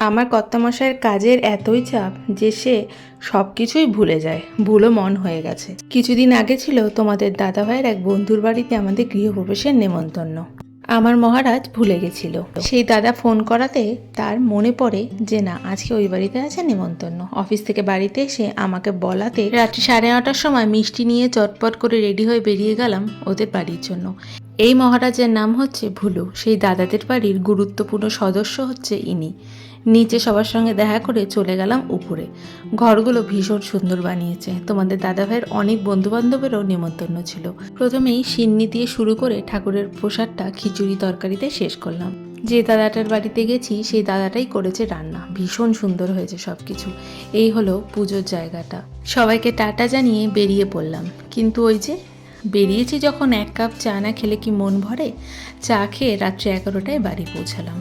আমার কর্তামশাইয়ের কাজের এতই চাপ যে সে সব কিছুই ভুলে যায়, ভুলো মন হয়ে গেছে। কিছুদিন আগে ছিল তোমাদের দাদাভাইয়ের এক বন্ধুর বাড়িতে আমাদের গৃহপ্রবেশের নেমন্তন্ন। আমার মহারাজ ভুলে গেছিল। সেই দাদা ফোন করাতে তার মনে পড়ে যে না, আজকে ওই বাড়িতে আছে নেমন্তন্ন। অফিস থেকে বাড়িতে এসে আমাকে বলাতে রাত্রি 9:30টার সময় মিষ্টি নিয়ে চটপট করে রেডি হয়ে বেরিয়ে গেলাম ওদের বাড়ির জন্য। এই মহারাজের নাম হচ্ছে ভুলু। সেই দাদাদের বাড়ির গুরুত্বপূর্ণ সদস্য হচ্ছে ইনি। নিচে সবার সঙ্গে দেখা করে চলে গেলাম উপরে। ঘরগুলো ভীষণ সুন্দর বানিয়েছে। তোমাদের দাদাভাইয়ের অনেক বন্ধুবান্ধবেরও নিমন্ত্রণ ছিল। প্রথমেই সিন্নি দিয়ে শুরু করে ঠাকুরের প্রসাদটা খিচুড়ি তরকারিতে শেষ করলাম। যে দাদাটার বাড়িতে গেছি সেই দাদাটাই করেছে রান্না, ভীষণ সুন্দর হয়েছে সব কিছু। এই হলো পুজোর জায়গাটা। সবাইকে টাটা জানিয়ে বেরিয়ে পড়লাম, কিন্তু ওই যে বেরিয়েছি যখন 1 কাপ চা না খেলে কি মন ভরে? চা খেয়ে রাত্রি 11টায় বাড়ি পৌঁছালাম।